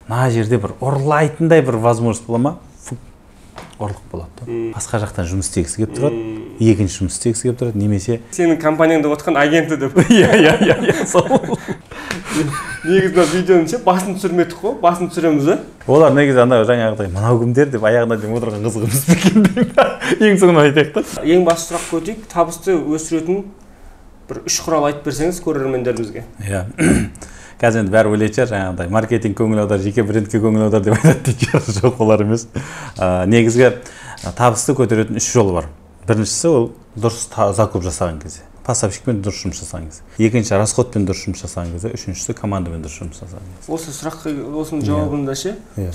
мына жерде бір ұрлайтындай бір возможность бола ма? Ұрлық болады. Басқа жақтан жұмыс істегісі келіп тұрады, екінші жұмыс істегісі келіп тұрады, немесе сенің компанияңда отқан агенті деп. Иә, сол. Негізі видеоны ше басын түсірмедік қой, басын түсіреміз ба? Олар негізі ана жаңағыдай мынау кімдер деп аяғына дейін отырған қызығымыз екен деймін. Ең соңына айтайық та. Ең басты сұрақ көтейік, табысты өсіретін бір 3 құрал айтып берсеңіз көрермендерімізге. Иә. Қазір енді бәрі ойлайды шығар, жаңағыдай маркетинг көңіл аудар, жеке брендке көңіл аудар деп айтады дейді. Жоқ, олар емес. Негізгі табысты көтеретін 3 жолы бар. Біріншісі ол дұрыс закуп жасаған кезде. Поставщикпен дұрыс жұмыс жасаған кезде. Екінші расходпен дұрыс жұмыс жасаған кезде, үшіншісі командамен дұрыс жұмыс жасаған кезде. Осы сұраққа осының жауабында ше,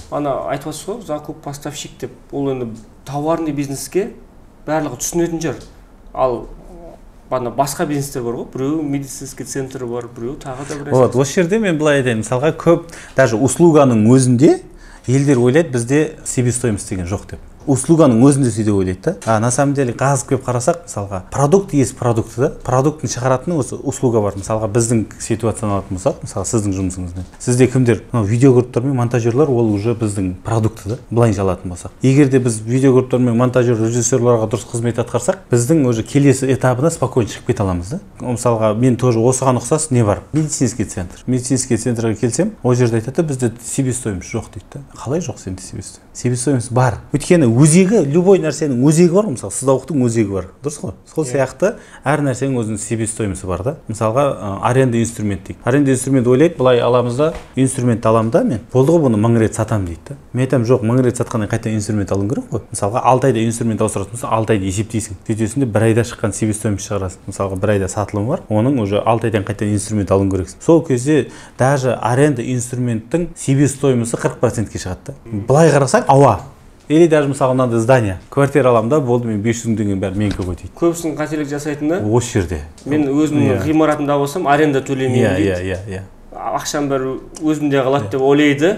ана айтып отырсыз ғой, закуп, поставщик деп. Ол енді тауарный бизнеске барлығы түсінетін шығар. Ал басқа бизнестер бар ғой, біреу медицинский центр бар, біреу тағы да бір. Вот, осы жерде мен былай айтайын, мысалға көп даже услуганың өзінде елдер ойлайды, бізде себестоимость деген жоқ деп. Услуганың өзінде сөйде ойлайды да. На самом деле қазып келіп қарасақ, мысалға продукт есть продукты да. Продукттың шығаратыны осы услуга бар. Мысалға біздің ситуацияны алатын болсақ, мысалы сіздің жұмысыңызда. Сізде кімдер? Видеогруптар мен монтажерлар ол уже біздің продукты да. Былайынша алатын болсақ. Егер де біз видеогруптар мен монтажер режиссерларға дұрыс қызмет атқарсақ, біздің уже келесі этабына спокойно шығып кете аламыз да. Мысалға мен тоже осыған ұқсас не бар? Медицинский центр. Медицинский центрге келсем, ол жерде айтады, бізде себестоимость жоқ дейді да. Қалай жоқ сенде себестоимость? Себестоимость бар. Өйткені өзегі, любой нәрсенің өзегі бар, мысалы сыздауықтың өзегі бар, дұрыс қой? Сол сияқты әр нәрсенің өзінің себестоимости бар да. Мысалға аренда инструмент дейді. Аренда инструмент ойлайды, былай аламыз да, инструмент аламын да мен. Болды ғой, бұны 1000 рет сатамын дейді да. Мен айтамын, жоқ, 1000 рет сатқаннан қайта инструмент алуың керек қой. Мысалға 6 айда инструмент ауыстыратын болса, 6 айда есептейсің. Сөйтесің де 1 айда шыққан себестоимость шығарасың. Мысалға 1 айда сатылым бар, оның уже 6 айдан қайта инструмент алуың керексің. Сол кезде даже аренда инструменттің себестоимости 40%-ке шығады да. Былай қарасаң, ауа. Или даже мысалы мынандай здание, квартира аламын да, болды мен 500 мың деген бәрі менікі ғой дейді. Көбісінің қателік жасайтын да. Осы жерде. Мен өзімнің ғимаратымда болсам, аренда төлемеймін дейді. Иә. Ақшам бәрі өзімде қалады деп ойлайды.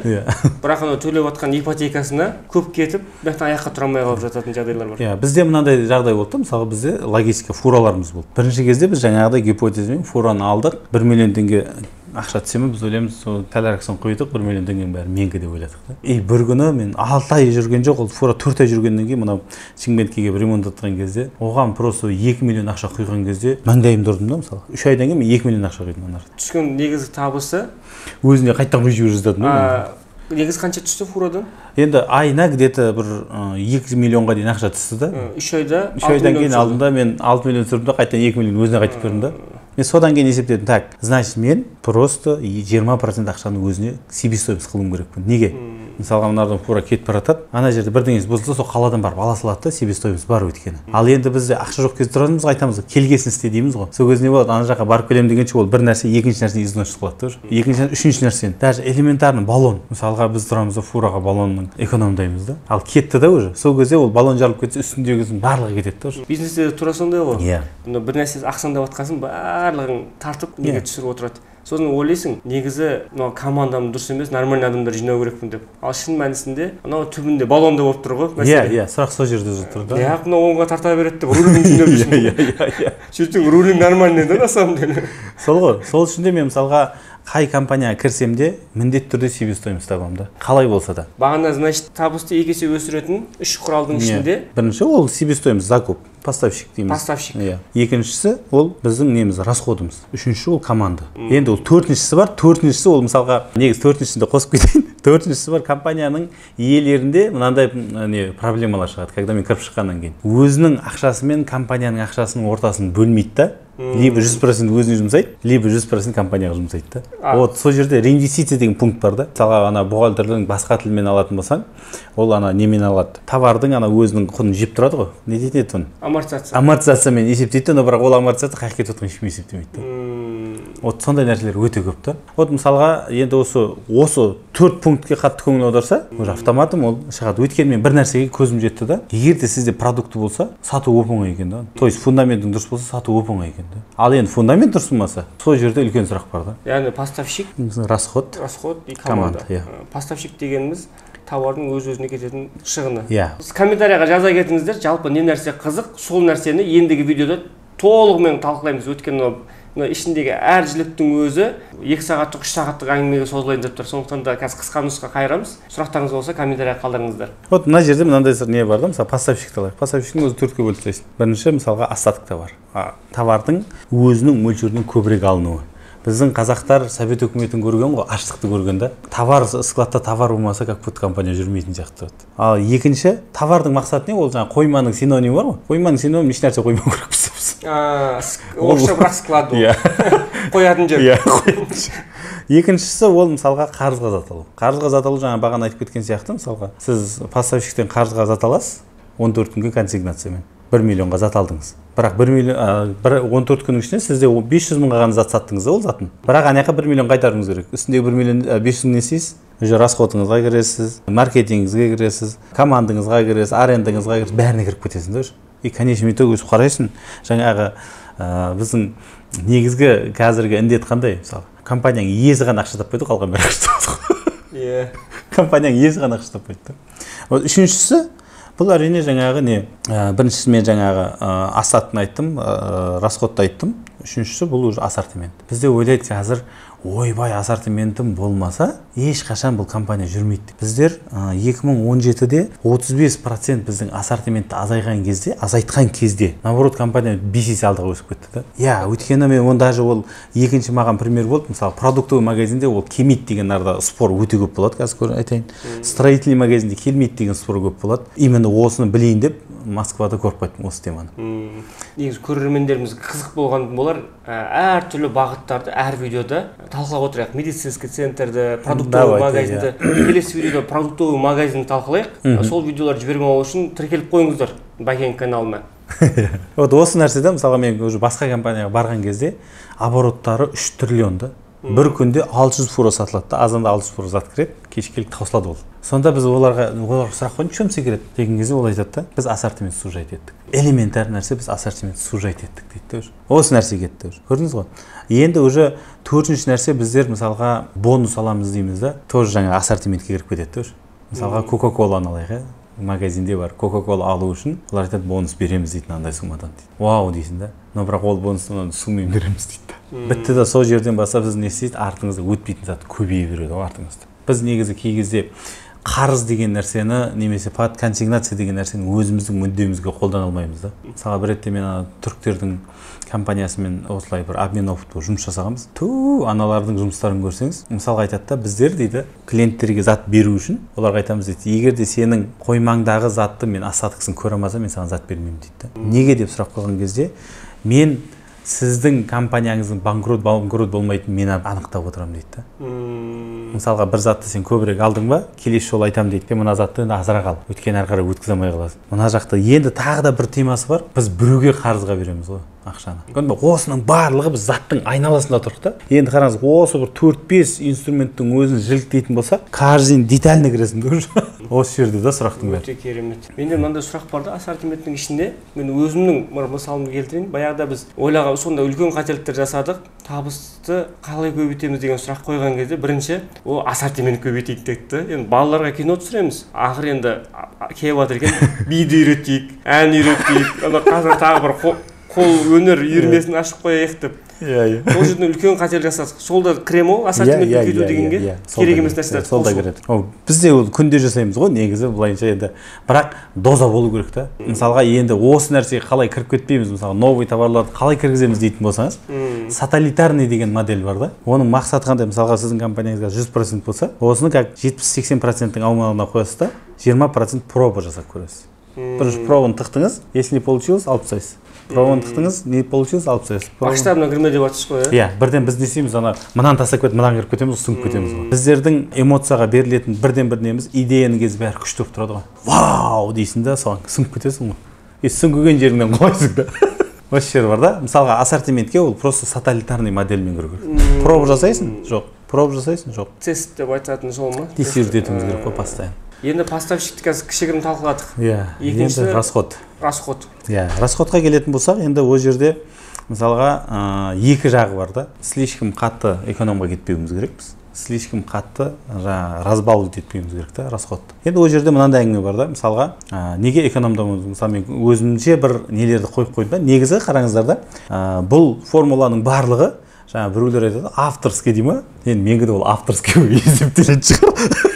Бірақ ана төлеп жатқан ипотекасына көп кетіп, бәқтен аяққа тұра алмай қалып жататын жағдайлар бар. Иә, бізде мынандай жағдай болды, мысалы бізде логистика фураларымыз болды. Бірінші кезде біз жаңағыдай гипотезамен фураны алдық, 1 миллион теңге ақша түсеме, біз ойлаймыз, сәл әркісін қойдық, 1 миллион теңгенің бәрі менікі деп ойладық да. Бір күні мен 6 ай жүрген жоқ, ол фура 4 ай жүргеннен кейін мынау Шымкентке келіп ремонт атқан кезде, оған просто 2 миллион ақша құйған кезде маңдайымды ұрдым да, мысалы. 3 айдан кейін мен 2 миллион ақша құйдым ана. Түскен негізгі табысы өзіне қайттан құйып жіберіп жататын да. Негізі қанша түсті фурадан? Енді айына где-то бір 2 миллионға дейін ақша түсті да. 3 айда 3 айдан кейін алдында мен 6 миллион түсірдім да, қайтадан 2 миллион өзіне қайтып бердім да. Мен содан кейін есептедім, так, значит мен просто 20% ақшаны өзіне себестоимость қылуым керекпін. Неге? Мысалға мыналардан фура кетіп баратады, ана жерде бірдеңесі бұзылса, сол қаладан барып ала салады да, себестоимость бар өйткені. Ал енді бізде ақша жоқ кезде тұратынбыз, айтамыз, келгесін істе дейміз ғой. Сол кезде не болады, ана жаққа барып келемін дегенше ол бір нәрсе, екінші нәрсе износ қылады да. Екінші, үшінші нәрсені, даже элементарный баллон. Мысалға біз тұрамыз да фураға баллонның экономдаймыз да. Ал кетті да уже. Сол кезде ол баллон жарылып кетсе, үстіндегісінің барлығы кетеді да уже. Бизнесте тура сондай ғой. Иә. Бір нәрсе ақсаңдап жатқансын барлығын тартып неге түсіріп отырады. Сосын ойлайсың, негізі командам дұрыс емес, нормальный адамдар жинау керекпін деп. Ал шын мәнісінде анау түбінде баллонда болып тұр ғой. Иә, сұрақ сол жерде тұр да. Иә, мына оңға тарта береді деп рулин жинап жүрсің. Иә. Сөйтсең рулин нормальный да на самом деле. Сол ғой. Сол үшін де мен мысалға қай компанияға кірсем де міндетті түрде себестоимость табамын да. Қалай болса да. Бағана, значит, табысты 2 есе өсіретін 3 құралдың ішінде. Бірінші ол себестоимость, закуп, поставщик дейміз. Поставщик. Екіншісі ол біздің неміз, расходымыз. Үшіншісі ол команда. Енді ол төртіншісі бар. Төртіншісі ол мысалға негіз төртіншісінде қосып кетейін. Төртіншісі бар, компанияның иелерінде мынандай проблемалар шығады, когда мен кіріп шыққаннан кейін. Өзінің ақшасы мен компанияның ақшасының ортасын бөлмейді да. Либо 100% өзіне жұмсайды, либо 100% компанияға жұмсайды да. Вот сол жерде реинвестиция деген пункт бар да. Мысалға ана бухгалтерлердің басқа тілмен алатын болсаң, ол ана немен алады? Товардың ана өзінің құнын жеп тұрады ғой. Не дейтін еді оны? Амортизация. Амортизациямен есептейді, но бірақ ол амортизация қай кетіп жатқан ешкім есептемейді да. Вот сондай нәрселер өте көп та. Вот мысалға енді осы 4 пунктке қатты көңіл аударса, уже автоматом ол шығады. Өйткені мен бір нәрсеге көзім жетті да. Егер де сізде продукты болса, сату оп-оңай екен да. То есть фундаментің дұрыс болса, сату оп-оңай екен да. Ал енді фундамент дұрыс болмаса, сол жерде үлкен сұрақ бар да. Яғни поставщик, расход и команда. Поставщик дегеніміз тауардың өз-өзіне кететін шығыны. Комментарияға жаза кетіңіздер, жалпы не нәрсе қызық, сол нәрсені ендігі видеода толығымен талқылаймыз. Өйткені мына ішіндегі әр жіліктің өзі 2 сағаттық 3 сағаттық әңгімеге созылайын деп тұр. Сондықтан да қазір қысқа нұсқа қайырамыз. Сұрақтарыңыз болса комментарийға қалдырыңыздар. Вот мына жерде мынандай не бар да, мысалы поставщикті алайық. Поставщиктің өзі 4-ке бөліп тастайсың. Бірінші мысалға остаток товар. Товардың өзінің мөлшерінен көбірек алынуы. Біздің қазақтар совет өкіметін көрген ғой, аштықты көрген да. Товар, складта товар болмаса, как будто компания жүрмейтін сияқты. Ал екінші, товардың мақсаты не? Ол жаңа қойманың синонимі бар ма? Қойманың синонимі еш нәрсе қоймау керек біз. Орысша бірақ склад ол. Қоятын жер. Екіншісі ол мысалға қарызға зат алу. Қарызға зат алу жаңа бағана айтып кеткен сияқты, мысалға сіз поставщиктен қарызға зат аласыз 14 күнге консигнациямен 1 миллионға зат алдыңыз. Бірақ 14 күннің ішінде сізде 500 мыңға ғана зат саттыңыз ол затын. Бірақ аяққа 1 миллион қайтаруыңыз керек. Үстіндегі 1 миллион 500 мың не істейсіз? Уже расходыңызға кіресіз, маркетингіңізге кіресіз, командаңызға кіресіз, арендаңызға кіресіз, бәріне кіріп кетесіңдер. И конечный итог өзі қарайсың, жаңағы біздің негізгі қазіргі індет қандай? Мысалы, компанияның иесі ғана ақша таппайды, қалған бәрі ақша таппайды. Компанияның иесі ғана ақша таппайды. Үшіншісі бұл әрине жаңағы не? Біріншісі мен жаңағы остатокты айттым, расходты айттым. Үшіншісі бұл уже ассортимент. Бізде ойлайды қазір ойбай ассортиментім болмаса ешқашан бұл компания жүрмейді. Біздер 2017-де 35% біздің ассортиментті азайтқан кезде, наоборот компания 5 есе алдыға өсіп кетті да. Я, өйткені мен оны даже ол екінші маған пример болды. Мысалы, продуктовый магазинде ол келмейді деген арада спор өте көп болады, қазір айтайын. Строительный магазинде келмейді деген спор көп болады. Именно осыны білейін деп Москвада көріп қайттым осы теманы. Негізі көрермендеріміз қызық болған болар, әр түрлі бағыттарды әр видеода талқылап отырайық. Медицинский центрді, продуктовый магазинді. Келесі видеода продуктовый магазинді талқылайық. Сол видеолар жібермей алу үшін тіркеліп қойыңыздар Бәкең каналына. Вот осы нәрседе мысалға мен уже басқа компанияға барған кезде обороттары 3 триллионды. Бір күнде 600 фуро сатылады да, азанда 600 фуро зат кіреді, кешкілік таусылады ол. Сонда біз оларға сұрақ қойдық, чем секрет деген кезде ол айтады да, біз ассортимент сужать еттік. Элементар нәрсе біз ассортимент сужать еттік дейді. Осы нәрсе кетті. Көрдіңіз ғой? Енді уже төртінші нәрсе біздер мысалға бонус аламыз дейміз да, тоже жаңа ассортиментке кіріп кетеді. Мысалға Coca-Cola'ны алайық, магазинде бар, Coca-Cola алу үшін олар айтады бонус береміз дейді, андай суммадан дейді. Вау дейсің да. Но бірақ ол бонустан суммамен береміз дейді. Бітті да сол жерден бастап біз не істейді, артыңызда өтпейтін зат көбейе береді артыңызда. Біз негізі кей кезде қарыз деген нәрсені немесе консигнация деген нәрсені өзіміздің мүддемізге қолдана алмаймыз да. Мысалы бір ретте мен түріктердің компаниясымен осылай бір обмен опыт жұмыс жасағанбыз. Аналардың жұмыстарын көрсеңіз, мысалға айтады да, біздер дейді клиенттерге зат беру үшін оларға айтамыз дейді, егер де сенің қоймаңдағы затты мен остатоксын көре алмасам, мен саған зат бермеймін дейді. Неге деп сұрақ қойған кезде, мен сіздің компанияңыздың банкрот болмайтынын мен анықтап отырамын дейді да. Мысалға бір затты сен көбірек алдың ба, келесі жолы айтамын дейді, сен мына затты енді азырақ ал, өйткені әрі қарай өткізе алмай қаласың. Мына жақта енді тағы да бір темасы бар, біз біреуге қарызға береміз ғой ақшаны. Осының барлығы біз заттың айналасында тұрдық та. Енді қараңыз, осы бір 4-5 инструменттің өзін жіліктейтін болсақ, каждый детально кіресің көрші. Осы жерде да сұрақтың бәрі. Өте керемет. Менде мынандай сұрақ бар да, ассортименттің ішінде. Мен өзімнің мысалымды келтірейін. Баяғыда біз ойлаған сонда үлкен қателіктер жасадық. Табысты қалай көбейтеміз деген сұрақ қойған кезде бірінші ол ассортимент көбейтейік деді. Енді балаларға кино түсіреміз. Ақыры енді келіп жатыр екен, биді үйретейік, ән үйретейік. Қазір тағы бір қол өнер үйірмесін ашып қояйық деп. Ол жерден үлкен қателік жасадық. Сол да кірем ол ассортиментті көбейту дегенге керек емес нәрселерді сол да кіреді. Бізде ол күнде жасаймыз ғой негізі былайынша енді. Бірақ доза болу керек та. Мысалға енді осы нәрсеге қалай кіріп кетпейміз, мысалы новый товарларды қалай кіргіземіз дейтін болсаңыз, саталитарный деген модель бар да. Оның мақсаты қандай? Мысалға сіздің компанияңызға 100% болса, осыны как 70-80%-ің аумағына қоясыз да, 20% проба жасап көресіз. Бірінші пробаны тықтыңыз, если не получилось, алып тастайсыз. Пробаны тықтыңыз, не получилось, алып тастайсыз. Масштабно кірме деп жатсыз ғой, иә? Бірден біз не істейміз, мынаны тастап кетіп, мынаны кіріп кетеміз, сүңгіп кетеміз ғой. Біздердің эмоцияға берілетін бірден-бір неміз идеяның кезі бәрі күшті болып тұрады ғой. Вау дейсің да, соған сүңгіп кетесің ғой. Сүңгіген жеріңнен қойсың да. Осы жер бар да. Мысалға ассортиментке ол просто саталитарный модельмен кіру керек. Проб жасайсың? Жоқ. Проб жасайсың? Жоқ. Тест деп айтатын сол ма? Тестировать етуіміз керек қой постоянно. Енді поставщикті қазір кішігірім талқыладық. Иә. Енді расход. Иә, расходқа келетін болсақ, енді ол жерде мысалға екі жағы бар да. Слишком қатты экономға кетпеуіміз керекпіз. слишком қатты жаңағы разбаловать етпеуіміз керек та расходты. Енді ол жерде мынандай әңгіме бар да, мысалға неге экономдамауымыз, мысалы мен өзімше бір нелерді қойып қойдым да. Негізі қараңыздар да, бұл формуланың барлығы жаңағы біреулер айтады авторский дей ма, енді менге де ол авторский есептелетін шығар.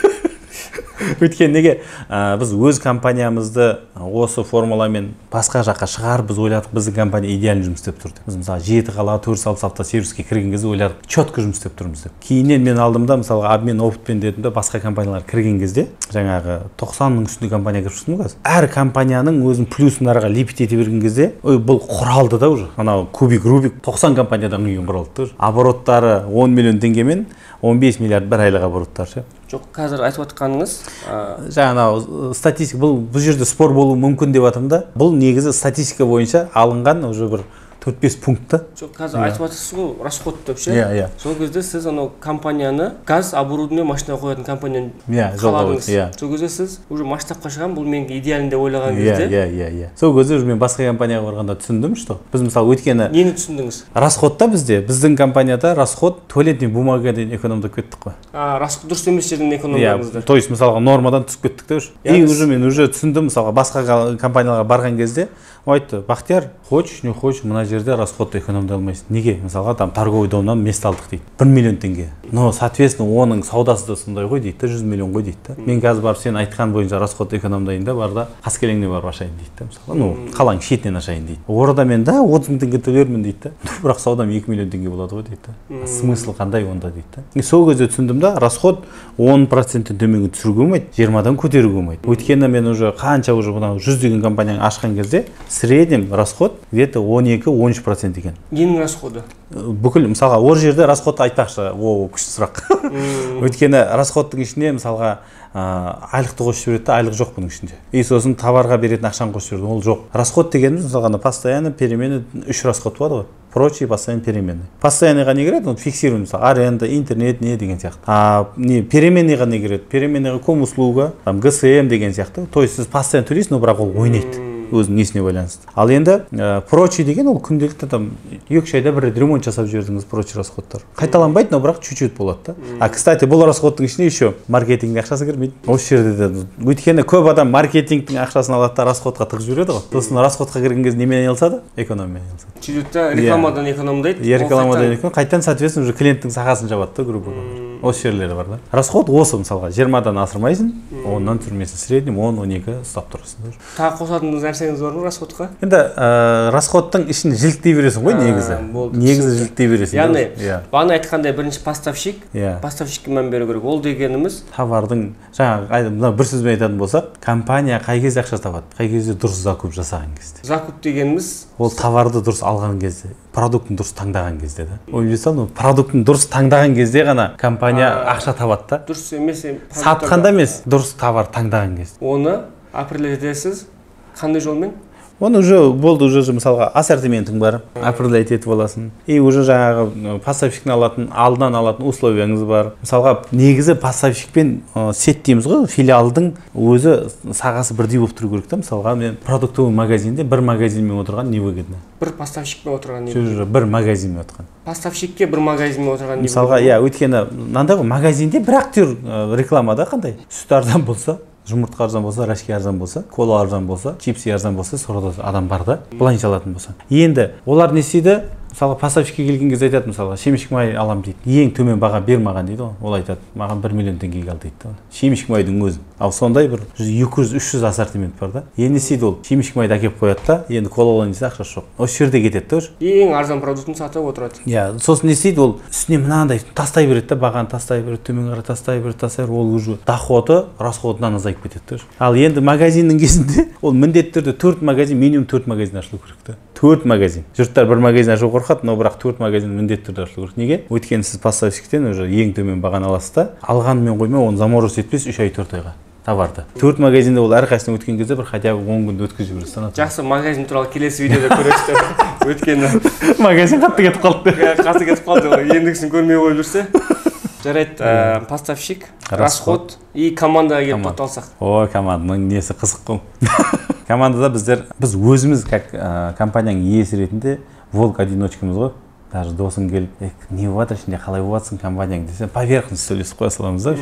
Өйткені неге біз өз компаниямызды осы формуламен басқа жаққа шығарып біз ойладық, біздің компания идеально жұмыс істеп тұр деп. Біз мысалы 7 қала 406 автосервиске кірген кезде ойладық, четко жұмыс істеп тұрмыз деп. Кейіннен мен алдымда мысалға обмен опытпен дедім де, басқа компаниялар кірген кезде жаңағы 90-ның үстінде компания кіріп шықтым ғой. Әр компанияның өзінің плюсын араға лепить ете берген кезде, ой, бұл құралды да уже. Анау кубик рубик 90 компаниядан құйған құралды. Обороттары 10 миллион теңгемен 15 миллиард бір айлық обороттар ше. Жоқ, қазір айтып отқаныңыз жаңағы статистика, бұл жерде спор болуы мүмкін деп жатырмын да. Бұл негізі статистика бойынша алынған уже бір 4-5 пунктта. Жоқ, қазір айтып жатырсыз ғой, расход деп ше. Иә. Сол кезде сіз анау компанияны газ оборудование машина қоятын компанияны қаладыңыз. Сол кезде сіз уже масштабқа шығам, бұл менің идеалым деп ойлаған кезде. Иә. Сол кезде уже мен басқа компанияға барғанда түсіндім, что біз мысалы өткені нені түсіндіңіз? Расходта біздің компанияда расход туалетный бумагаға дейін экономдап кеттік қой. Расход дұрыс емес жерден экономдадыңыздар. То есть мысалға нормадан түсіп кеттік те уже. И уже мен уже түсіндім, мысалға басқа компанияларға барған кезде айтты, Бақтияр, хочешь, не хочешь, мына жерде расходты экономдай алмайсың. Неге? Мысалға там торговый домнан место алдық дейді. 1 миллион теңге. Но, соответственно, оның саудасы да сондай ғой дейді, 100 миллион ғой дейді. Мен қазір барып сен айтқан бойынша расходты экономдайын да, бар да, қаскелеңне барып ашайын дейді. Мысалы, қалаң шетінен ашайын дейді. Орда мен да 30 мың теңге төлермін дейді. Бірақ саудам 2 миллион теңге болады ғой дейді. Смысл қандай онда дейді. Сол кезде түсіндім да, расход 10%-тен төменге түсіруге болмайды, 20-дан көтеруге болмайды. Өйткені мен уже қанша уже мынау 100 деген компанияны ашқан кезде среднем расход где-то 12-13% екен. Ненің расходы? Бүкіл мысалға ол жерде расходты айтпақшы, күшті сұрақ. Өйткені расходтың ішіне мысалға айлықты қосып жібереді, айлық жоқ бұның ішінде. И сосын товарға беретін ақшаны қосып жібереді, ол жоқ. Расход дегеніміз мысалға постоянно перемены 3 расход болады ғой. Прочие постоянно переменные. Постоянныйға не кіреді? Фиксируем, мысалы аренда, интернет, не деген сияқты. Переменныйға не кіреді? Переменныйға комуслуга, ГСМ деген сияқты. То есть сіз постоянно төлейсіз, но бірақ ол ойнайды. Өзінің несіне байланысты. Ал енді прочий деген ол күнделікті там 2 айда бір рет ремонт жасап жібердіңіз, прочий расходтар. Қайталанбайды, но бірақ чуть-чуть болады да. Кстати, бұл расходтың ішіне еще маркетингтің ақшасы кірмейді. Осы жерде де өйткені көп адам маркетингтің ақшасын алады да расходқа тығып жібереді ғой. Сосын расходқа кірген кезде немен айналысады? Экономиямен айналысады. Сөйтіп рекламадан экономдайды. Рекламадан экономдайды. Қайтадан соответственно уже клиенттің сағасын жабады да, грубо говоря. Осы жерлері бар да. Расход осы мысалға 20-дан асырмайсың, 10-нан түсірмейсің, среднем 10-12 ұстап тұрасың. Тағы қосатыныңыз нәрсеңіз бар ма расходқа? Енді расходтың ішін жиліктей бересің ғой негізі. Негізі жиліктей бересің. Яғни бағана айтқандай бірінші поставщик, поставщикке мән беру керек. Ол дегеніміз товардың жаңағы бір сөзбен айтатын болсақ, компания қай кезде ақша табады, қай кезде дұрыс закуп жасаған кезде. Закуп дегеніміз ол товарды дұрыс алған кезде, продуктын дұрыс таңдаған кезде да. Ойлайсың, продуктын дұрыс таңдаған кезде ғана компания ақша табады да. Дұрыс емес, сатқанда емес, дұрыс товар таңдаған кезде. Оны определять етесіз қандай жолмен? Оны уже болды, уже мысалға ассортиментің бар, определять етіп аласың. И уже жаңағы поставщиктен алатын, алдынан алатын условияңыз бар. Мысалға негізі поставщикпен сет дейміз ғой, филиалдың өзі сағасы бірдей болып тұру керек та. Мысалға мен продуктовый магазинде бір магазинмен отырған невыгодно. Бір поставщикпен отырған невыгодно. Бір магазинмен отырған. Поставщикке бір магазинмен отырған невыгодно. Мысалға, өйткені мынандай ғой, магазинде бір актер рекламада қандай? Сүт арзан болса, жұмыртқа арзан болса, рашки арзан болса, кола арзан болса, чипси арзан болса, сонда адам бар да, былайынша алатын болса. Енді олар не істейді? Мысалға поставщикке келген кезде айтады, мысалға шемішкі май алам дейді. Ең төмен баға бермаған дейді ғой. Ол айтады, маған 1 миллион теңгеге ал дейді. Шемішкі майдың өзі. Ал сондай бір 200-300 ассортимент бар да. Енді істейді ол, шемішкі майды әкеліп қояды да, енді кола алайын десе ақшасы жоқ. Осы жерде кетеді да. Ең арзан продуктын сатып отырады. Сосын не істейді ол, үстіне мынандай тастай береді да, бағаны тастай береді, төмен қарай тастай береді, ол уже доходы расходынан азайып кетеді да. Ал енді магазиннің кезінде ол міндетті түрде 4 магазин, минимум 4 магазин ашылу керек та. 4 магазин. Жұрттар бір магазин ашу қорқады, но бірақ 4 магазин міндетті түрде ашылу керек. Неге? Өйткені сіз поставщиктен уже ең төмен бағаны аласыз да, алғанымен қоймай, оны заморозить етпес 3 ай 4 айға товарды. 4 магазинде ол әрқайсысына өткен кезде бір хотя бы 10 күнді өткізіп жүрсіз. Жақсы, магазин туралы келесі видеода көресіздер. Өйткені магазин қатты кетіп қалды. Қатты кетіп қалды. Ендігісін көрмей қойып жүрсе. Жарайды, поставщик, расход и командаға келіп тоқталсақ. Ой, команданың несі қызық қой. Командада біз өзіміз как компанияның иесі ретінде волк одиночкамыз ғой. даже досың келіп не болып жатыр ішінде, қалай болып жатсың компанияң десе, поверхность сөйлесіп қоя саламыз да,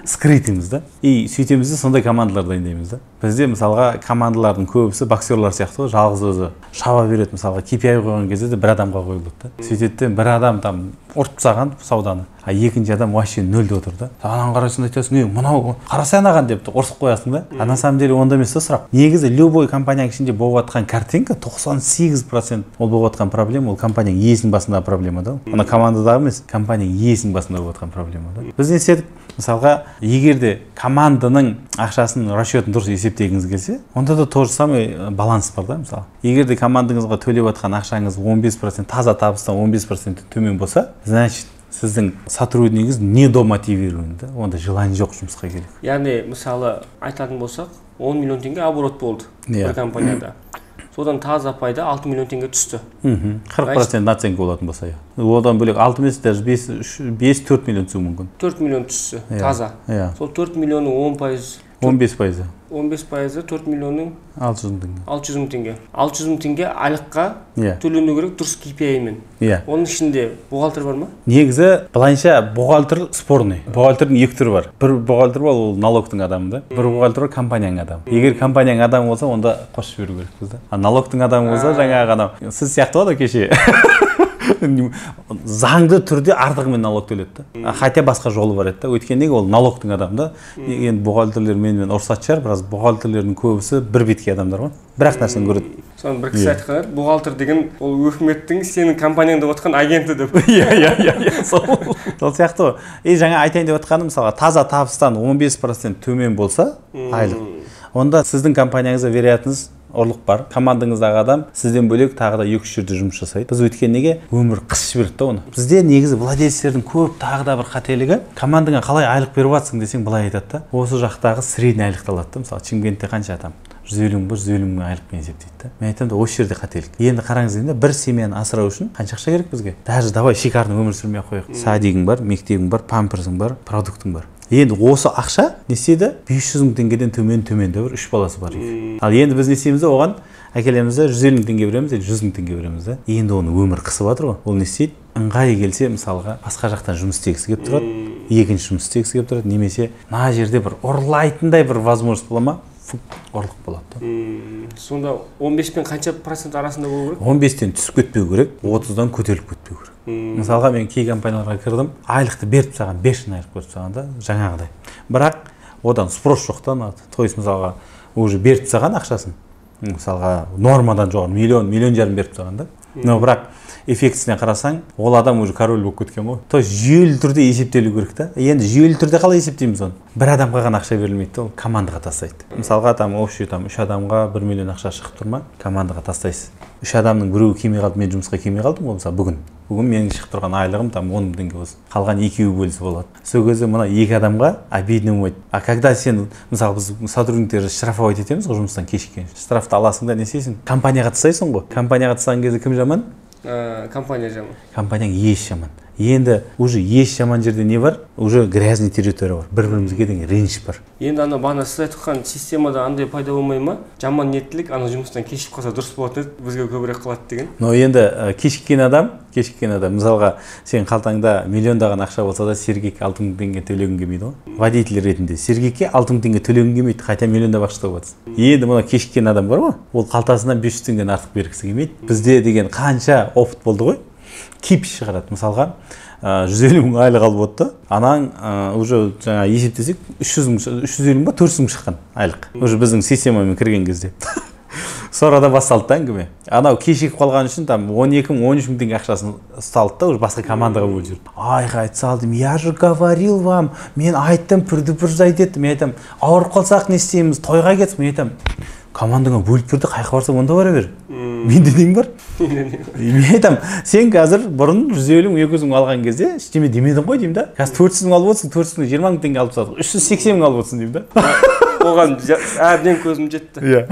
скрытыймыз да, и сөйтеміз де сондай командалар дайындаймыз да. Бізде мысалға командалардың көбісі боксерлар сияқты ғой, жалғыз өзі шаба береді. Мысалға KPI қойған кезде де бір адамға қойылады да. Сөйтеді де бір адам там ұрып тастаған сауданы, а екінші адам вообще нөлде отыр да. Анаған қарайсың айтасың, мынау қарасай анаған деп ұрсып қоясың да. А на самом деле онда емес та сұрақ. Негізі любой компанияның ішінде болып жатқан картинка 98% ол болып жатқан проблема, ол компанияның иесінің басындағы проблема да. Ана командадағы емес, компанияның иесінің басында болып жатқан проблема да. Біз не істедік? Мысалға, егер де команданың ақшасының расчетін дұрыс есептегіңіз келсе, онда да то же самый баланс бар да. Мысалы, егер де командаңызға төлеп жатқан ақшаңыз 15%, таза табыстан 15% төмен болса, значит, сіздің сотруднигіңіз недомотивирован да, онда желание жоқ жұмысқа келуге. Яғни, мысалы, айтатын болсақ, 10 миллион теңге оборот болды бір компанияда. Содан таза пайда 6 миллион теңге түсті. 40% наценка болатын болса, одан бөлек 6 емес, даже 5-4 миллион түсуі мүмкін. 4 миллион түсті, таза. Сол 4 миллионның 10%. 15%. 15%, 4 миллионның 600 мың теңге. 600 мың теңге. 600 мың теңге айлыққа төлену керек дұрыс KPI-мен. Оның ішінде бухгалтер бар ма? Негізі, былайынша бухгалтер спорный. Бухгалтердің екі түрі бар. Бір бухгалтер бар, ол налогтың адамы да. Бір бухгалтер бар, компанияның адамы. Егер компанияның адамы болса, онда қосып беру керекпіз да. А налогтың адамы болса, жаңағы адам. Сіз сияқты ғой да кеше. Заңды түрде артығымен налог төледі да. Хотя басқа жолы бар еді да. Өйткені ол налогтың адамы да. Енді бухгалтерлер менімен ұрсатын шығар, біраз бухгалтерлердің көбісі бір бетке адамдар ғой. Бірақ нәрсені көреді. Соны бір кісі айтқан еді, бухгалтер деген ол өкіметтің сенің компанияңда отқан агенті деп. Сол сияқты ғой. Жаңа айтайын деп отқаным, мысалға таза табыстан 15% төмен болса, айлық. Онда сіздің компанияңызда вероятность ұрлық бар. Командаңыздағы адам сізден бөлек тағы да 2-3 жерде жұмыс жасайды. Біз өйткені неге өмір қысып жіберді да оны. Бізде негізі владельцтердің көп тағы да бір қателігі, командаңа қалай айлық беріп жатсың десең былай айтады да. Осы жақтағы средний айлықты алады да. Мысалы, Шымкентте қанша адам? 150 мың, 150 мың айлықпен есептейді да. Мен айтамын да, осы жерде қателік. Енді қараңыз енді бір семьяны асырау үшін қанша ақша керек бізге? Даже давай шикарный өмір сүрмей қояйық. Садигің бар, мектебің бар, памперсың бар, продуктың бар. Енді осы ақша не істеді? 500 мың теңгеден төмен-төменде бір 3 баласы бар еді. Ал енді біз не істейміз де, оған әкелеміз де 150 мың теңге береміз, 100 мың теңге береміз де. Енді оны өмір қысып жатыр ғой. Ол не істейді? Ыңғайы келсе, мысалға, басқа жақтан жұмыс істегісі келіп тұрады, екінші жұмыс істегісі келіп тұрады, немесе мына жерде бір ұрлайтындай бір возможность бола ма? Ұрлық болады. Сонда 15 пен қанша процент арасында болу керек? 15-тен түсіп кетпеу керек, 30-дан көтеріліп кетпеу керек. Мысалға мен кей компанияларға кірдім, айлықты беріп тастаған, 5 айлық беріп тастаған да, жаңағыдай. Бірақ одан спрос жоқтан, то есть мысалға уже беріп тастаған ақшасын. Мысалға нормадан жоғары миллион жарым беріп тастаған да. Но бірақ эффектісіне қарасаң, ол адам уже король болып кеткен ғой. То есть жүйелі түрде есептелу керек та. Енді жүйелі түрде қалай есептейміз оны? Бір адамға ғана ақша берілмейді, ол командаға тастайды. Мысалға там общий 3 адамға 1 миллион ақша шығып тұр ма, командаға тастайсыз. 3 адамның біреуі келмей қалды, мен жұмысқа келмей қалдым ғой, мысалы бүгін менің шығып тұрған айлығым там 10 мың теңге болсын. Қалған екеуі бөлісіп болады. Сол кезде мына 2 адамға обидно болмайды. А когда сен, мысалы біз сотрудниктерді штрафовать етеміз ғой жұмыстан кешіккен. Штрафты аласың да не істейсің? Компанияға тастайсың ғой. Компанияға тастаған кезде кім жаман? Компания жаман. Компанияң еш жаман. Енді уже еш жаман жерде не бар? Уже грязный территория бар. Бір-бірімізге деген реніш бар. Енді ана бағана сіз айтқан системада андай пайда болмай ма? Жаман ниеттілік ана жұмыстан кешіп қалса дұрыс болатын еді, бізге көбірек қалады деген. Но енді кешіккен адам, мысалға сен қалтаңда миллиондаған ақша болса да Сергек 6 мың теңге төлегің келмейді ғой. Водитель ретінде Сергекке 6 мың теңге төлегің келмейді, хотя миллиондап ақша тауып жатсың. Енді мына кешіккен адам бар ғой, ол қалтасынан 500 теңгені артық бергісі келмейді. Бізде деген қанша опыт болды ғой. Кипиш шығарады. Мысалға 150 мың айлық алып отты. Анаң уже жаңа есептесек 350 мың ба 400 мың шыққан айлық. Уже біздің системамен кірген кезде. Сонрада басталды да әңгіме. Анау кешігіп қалған үшін там 12 мың 13 мың теңге ақшасын ұсталды да, уже басқа командаға бөліп жүрді. Айғай салдым, я же говорил вам, мен айттым, предупреждать еттім. Мен айтам, ауырып қалсақ не істейміз, тойға кетіп. Мен айтам, командаңа бөліп берді, қайқа барса онда бара бер. Менде нең бар? Мен айтам, сен қазір бұрын 150 мың 200 мың алған кезде ештеме демедің ғой деймін да. Қазір 400 мың алып отырсың, 400 мың 20 мың теңге алып тастадық. 380 мың алып отырсың деймін да. Оған әбден көзім жетті.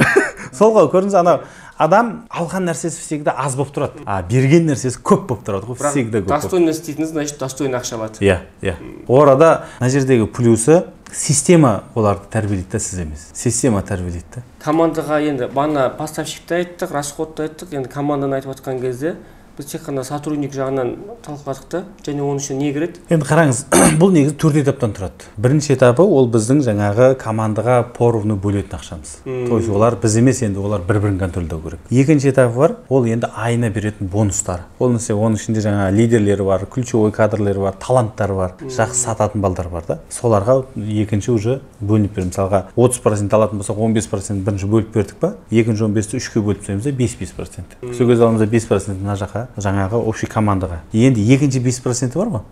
Сол ғой, көрдіңіз, анау адам алған нәрсесі всегда аз болып тұрады. Берген нәрсесі көп болып тұрады ғой, всегда көп. Достойно істейтін, значит, достойно ақша алады. Иә. Орада мына жердегі плюсы система оларды тәрбиелейді, сіз емес. Система тәрбиелейді. Командаға енді бағана поставщикті айттық, расходты айттық, енді команданы айтып отқан кезде біз тек қана сотрудник жағынан талқыладық та, және оның ішіне не кіреді? Енді қараңыз, бұл негізі 4 этаптан тұрады. Бірінші этапы ол біздің жаңағы командаға поровну бөлетін ақшамыз. То есть олар біз емес, енді олар бір-бірін контрольдау керек. Екінші этапы бар, ол енді айына беретін бонустар. Ол нәрсе, оның ішінде жаңағы лидерлері бар, ключевой кадрлері бар, таланттар бар, жақсы сататын балдар бар да. Соларға екінші уже бөлініп береміз. Мысалға 30% алатын болсақ, 15% бірінші бөліп бердік па, екінші 15-ті 3-ке бөліп тастаймыз да 5%. Сол кезде аламыз 5% мына жаққа, жаңағы общий командаға. Енді екінші 5% бар ма?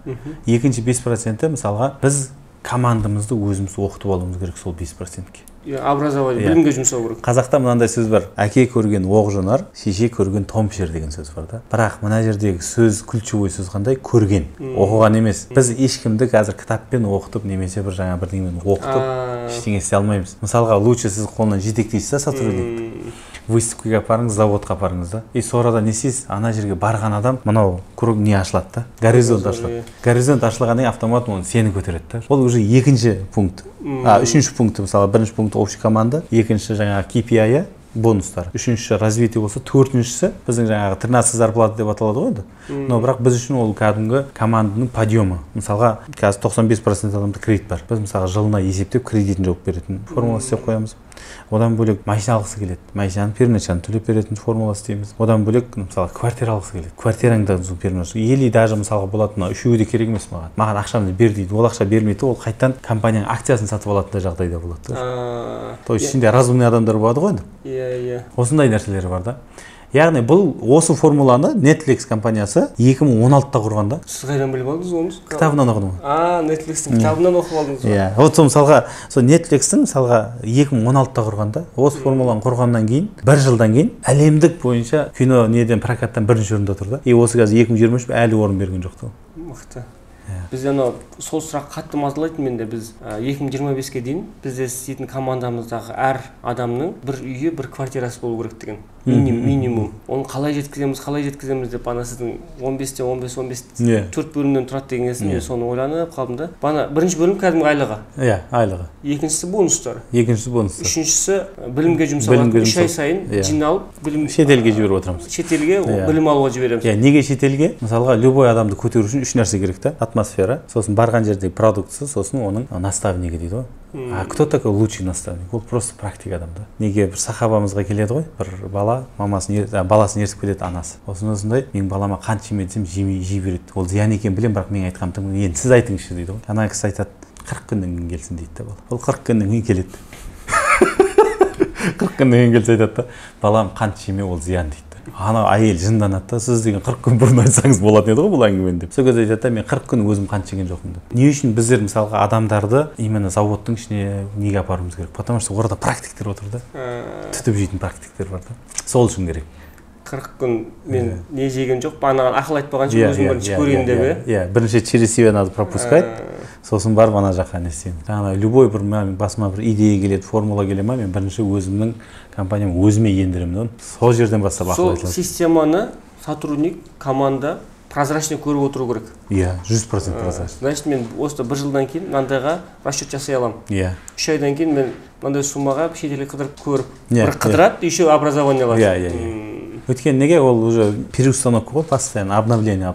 Екінші 5% мысалға біз командамызды өзіміз оқытып алуымыз керек сол 5%-ке. Образование, білімге жұмсау керек. Қазақта мынандай сөз бар: әке көрген оқ жонар, шеше көрген том пішер деген сөз бар да. Бірақ мына жердегі сөз, ключевой сөз қандай? Көрген, оқыған емес. Біз ешкімді қазір кітаппен оқытып немесе бір жаңа бірдеңемен оқытып ештеңе істей алмаймыз. Мысалға, лучше сіз қолынан жетектейсіз да сотрудник. Выставкаға апарыңыз, заводқа апарыңыз да. И сонда не істейсіз? Ана жерге барған адам мынау круг не ашылады да. Горизонт ашылады. Горизонт ашылғаннан кейін автомат оны сені көтереді да. Ол уже екінші пункт. Үшінші пункт, мысалы, бірінші пункт общий команда, екінші жаңағы KPI бонустар. Үшінші развитие болса, төртіншісі біздің жаңағы 13 зарплата деп аталады ғой енді. Но бірақ біз үшін ол кәдімгі команданың подъемы. Мысалға, қазір 95% адамда кредит бар. Біз мысалға жылына есептеп кредитін жауып беретін формула істеп қоямыз. Одан бөлек машина алғысы келеді. Машинаның переначалын төлеп беретін формула істейміз. Одан бөлек мысалы квартира алғысы келеді. Квартираңды переначал. Или даже мысалға болады, мына үшеуі де керек емес маған. Маған ақшамды бер дейді. Ол ақша бермейді, ол қайтадан компанияның акциясын сатып алатын жағдайда болады. То есть ішінде разумный адамдар болады ғой енді. Иә. Осындай нәрселер бар да. Яғни бұл осы формуланы Netflix компаниясы 2016-та құрған да. Сіз қайдан біліп алдыңыз оны? Кітабынан оқыдым. Netflix-тің кітабынан оқып алдыңыз. Иә. Вот мысалға, сол Netflix-тің мысалға 2016-та құрған да. Осы формуланы құрғаннан кейін, бір жылдан кейін әлемдік бойынша кино неден прокаттан бірінші орында тұр да. И осы қазір 2023 әлі орын берген жоқ та. Мықты. Біз анау сол сұрақ қатты мазалайтын менде. Біз 2025-ке дейін бізде істейтін командамыздағы әр адамның бір үйі, бір квартирасы болу керек деген минимум. Оны қалай жеткіземіз деп ана сіздің 15-те 15 4 бөлімнен тұрады деген кезін мен соны ойланып қалдым да. Бана бірінші бөлім кәдімгі айлығы. Иә, айлығы. Екіншісі бонустар. Үшіншісі білімге жұмсалатын. 3 ай сайын жиналып білім шетелге жіберіп отырамыз. Шетелге білім алуға жібереміз. Иә, неге шетелге? Мысалға, любой адамды көтеру үшін 3 нәрсе керек та. Атмосфера, сосын барған жердегі продукция, сосын оның наставнигі дейді ғой. А кто такой лучший наставник? Ол просто практик адам да. Неге бір сахабамызға келеді ғой, бір бала баласын ертіп келеді анасы. Осындай, мен балама қант жеме десем жей береді. Ол зиян екен білем, бірақ мен айтқам тым, енді сіз айтыңызшы дейді ғой. Ана кісі айтады, 40 күннен кейін келсін дейді да бала. Ол 40 күннен кейін келеді. 40 күннен кейін келсе айтады да, балам қант жеме, ол зиян дейді. Ана әйел жынданады да, сіз деген 40 күн бұрын айтсаңыз болатын еді ғой бұл әңгімені деп. Сол кезде айтады да, мен 40 күн өзім қант жеген жоқпын деп. Не үшін біздер мысалға адамдарды именно заводтың ішіне неге апаруымыз керек? Потому что орда практиктер отыр да. Түтіп жейтін практиктер бар да. Сол үшін керек. 40 күн мен не жеген жоқ, анаған ақыл айтпағанша өзім бірінші көрейін деп. Иә, бірінші через себя надо пропускать. Сосын барып ана жаққа не істеймін. Жаңағы любой бір басыма бір идея келеді, формула келе ма, мен бірінші өзімнің компаниям өзіме ендіремін. Сол жерден бастап ақыл айтылады. Сол системаны сотрудник, команда прозрачно көріп отыру керек. Иә, 100% прозрачно. Значит, мен осы бір жылдан кейін мынандайға расчет жасай аламын. Иә. 3 айдан кейін мен мынандай суммаға шетелге қыдырып көріп, бір қыдырады, еще образование алады. Иә. Өйткені неге ол уже переустановка ғой, постоянно обновление.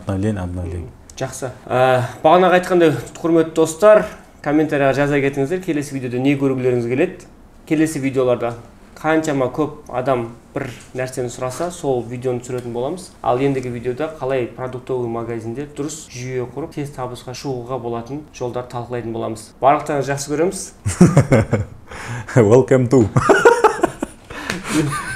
Жақсы. Бағанағы айтқандай, құрметті достар, комментарияға жаза кетіңіздер, келесі видеода не көргілеріңіз келеді. Келесі видеоларда қаншама көп адам бір нәрсені сұраса, сол видеоны түсіретін боламыз. Ал ендігі видеода қалай продуктовый магазинде дұрыс жүйе құрып, тез табысқа шығуға болатын жолдар талқылайтын боламыз. Барлықтарыңызды жақсы көреміз. Welcome to.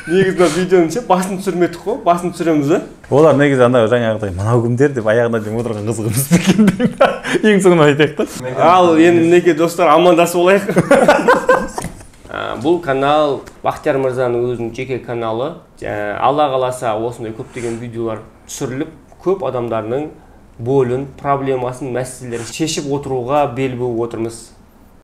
Негізі видеоның басын түсірмедік қой, басын түсіреміз ба? Олар негізі ана жаңағыдай мынау кімдер деп аяғына дейін отырған қызығымыз екен дейді. Ең соңынан айтайық та. Ал енді неге достар амандасып олайық. Бұл канал Бақтияр мырзаның өзінің жеке каналы. Алла қаласа осындай көптеген видеолар түсіріліп, көп адамдардың болын, проблемасын, мәселелерін шешіп отыруға бел буып отырмыз.